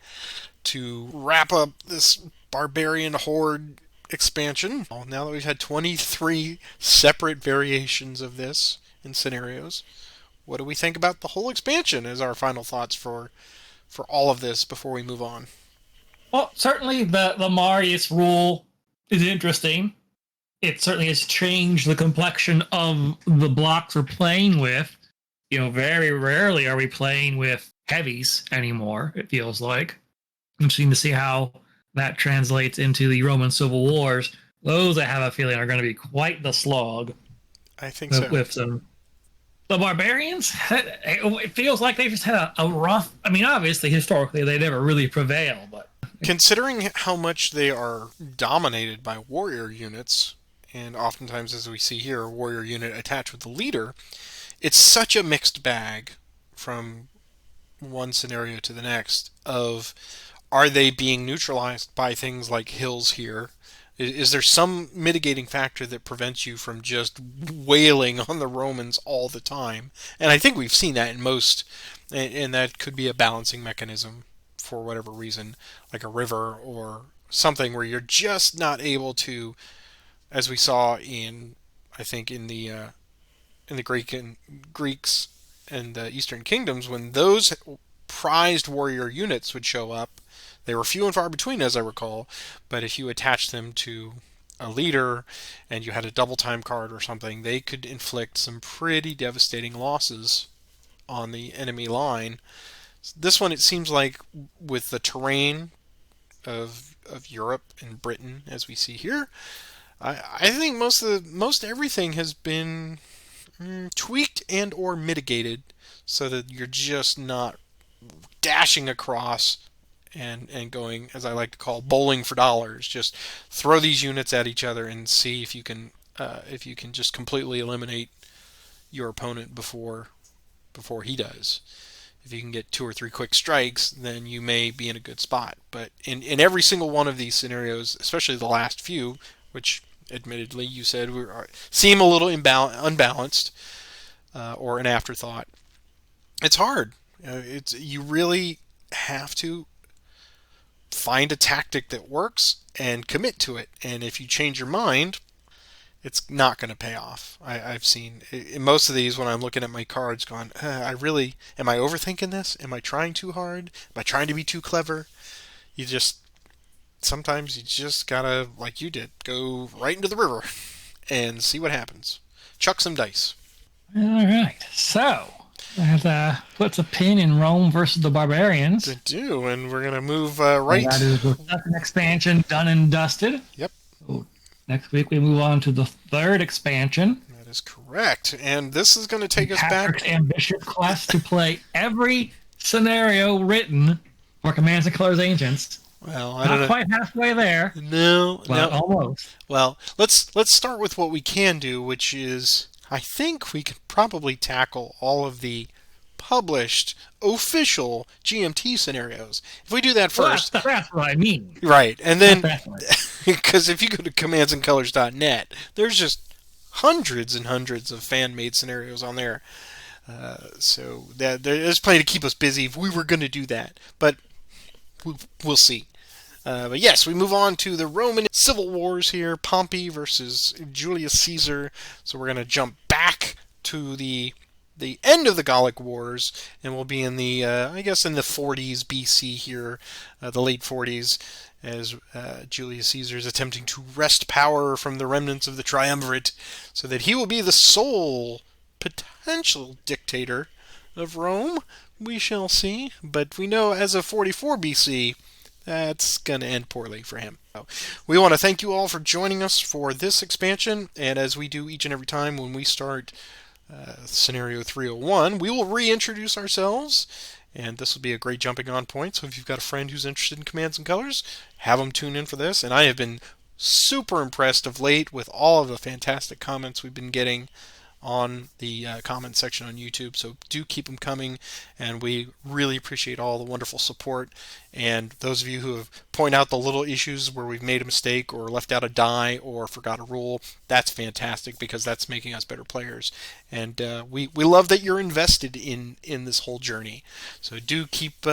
[SPEAKER 1] to wrap up this Barbarian Horde expansion. Now that we've had 23 separate variations of this in scenarios, what do we think about the whole expansion as our final thoughts for all of this before we move on?
[SPEAKER 2] Well, certainly the Marius rule is interesting. It certainly has changed the complexion of the blocks we're playing with. You know, very rarely are we playing with heavies anymore, it feels like. Interesting to see how that translates into the Roman Civil Wars. Those, I have a feeling, are going to be quite the slog.
[SPEAKER 1] I think so.
[SPEAKER 2] With some. The Barbarians, it feels like they just had a rough... I mean, obviously, historically, they never really prevail, but...
[SPEAKER 1] Considering how much they are dominated by warrior units, and oftentimes, as we see here, a warrior unit attached with the leader, it's such a mixed bag from one scenario to the next of, are they being neutralized by things like hills here? Is there some mitigating factor that prevents you from just wailing on the Romans all the time? And I think we've seen that in most, and that could be a balancing mechanism for whatever reason, like a river or something where you're just not able to, as we saw in, I think in the Greeks and the Eastern Kingdoms, when those prized warrior units would show up. They were few and far between, as I recall, but if you attached them to a leader and you had a double time card or something, they could inflict some pretty devastating losses on the enemy line. This one, it seems like, with the terrain of Europe and Britain, as we see here, I think most everything has been tweaked and or mitigated so that you're just not dashing across and going, as I like to call, bowling for dollars. Just throw these units at each other and see if you can just completely eliminate your opponent before he does. If you can get 2 or 3 quick strikes, then you may be in a good spot. But in every single one of these scenarios, especially the last few, which admittedly you said seem a little unbalanced or an afterthought, it's hard. You really have to find a tactic that works and commit to it. And if you change your mind, it's not going to pay off. I've seen in most of these, when I'm looking at my cards going, am I overthinking this? Am I trying too hard? Am I trying to be too clever? Sometimes you just gotta, like you did, go right into the river and see what happens. Chuck some dice.
[SPEAKER 2] All right. So that puts a pin in Rome versus the Barbarians.
[SPEAKER 1] They do, and we're going to move right.
[SPEAKER 2] And that is the second expansion done and dusted.
[SPEAKER 1] Yep.
[SPEAKER 2] So next week we move on to the third expansion.
[SPEAKER 1] That is correct. And this is going to take us
[SPEAKER 2] Patrick's
[SPEAKER 1] back.
[SPEAKER 2] ambitious quest to play every scenario written for Commands and Colors Ancients.
[SPEAKER 1] Well, I don't know.
[SPEAKER 2] Not quite halfway there.
[SPEAKER 1] No,
[SPEAKER 2] but almost.
[SPEAKER 1] Well, let's start with what we can do, which is, I think we could probably tackle all of the published official GMT scenarios. If we do that first,
[SPEAKER 2] well, that's what I mean.
[SPEAKER 1] Right, and then because if you go to commandsandcolors.net, there's just hundreds and hundreds of fan-made scenarios on there. So there's plenty to keep us busy if we were going to do that, but we'll see. But yes, we move on to the Roman Civil Wars here, Pompey versus Julius Caesar. So we're going to jump back to the end of the Gallic Wars, and we'll be in the, I guess, in the 40s BC here, the late 40s, as Julius Caesar is attempting to wrest power from the remnants of the triumvirate so that he will be the sole potential dictator of Rome. We shall see, but we know as of 44 BC, that's going to end poorly for him. So we want to thank you all for joining us for this expansion, and as we do each and every time when we start Scenario 301, we will reintroduce ourselves, and this will be a great jumping on point. So if you've got a friend who's interested in Commands and Colors, have them tune in for this. And I have been super impressed of late with all of the fantastic comments we've been getting on the comment section on YouTube, so do keep them coming, and we really appreciate all the wonderful support. And those of you who have pointed out the little issues where we've made a mistake or left out a die or forgot a rule, that's fantastic, because that's making us better players. And we love that you're invested in this whole journey. So do keep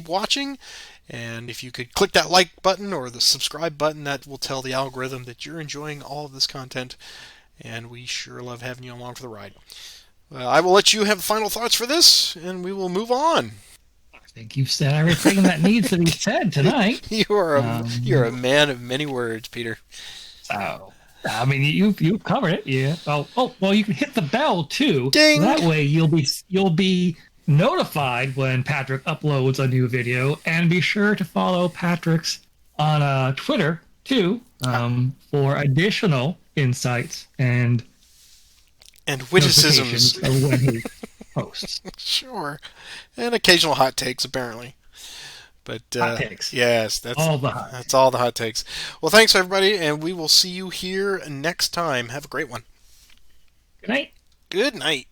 [SPEAKER 1] watching, and if you could click that like button or the subscribe button, that will tell the algorithm that you're enjoying all of this content. And we sure love having you along for the ride. I will let you have the final thoughts for this, and we will move on.
[SPEAKER 2] I think you've said everything that needs to be said tonight.
[SPEAKER 1] You're a man of many words, Peter.
[SPEAKER 2] So, I mean, you've covered it. Yeah. Oh, well, you can hit the bell too.
[SPEAKER 1] Ding.
[SPEAKER 2] That way you'll be notified when Patrick uploads a new video, and be sure to follow Patrick's on Twitter too for additional insights and
[SPEAKER 1] witticisms
[SPEAKER 2] of when he posts.
[SPEAKER 1] Sure, and occasional hot takes apparently. But
[SPEAKER 2] Hot takes.
[SPEAKER 1] yes, that's
[SPEAKER 2] All the hot
[SPEAKER 1] that's all the hot takes. Well, thanks everybody, and we will see you here next time. Have a great one.
[SPEAKER 2] Good night.
[SPEAKER 1] Good night.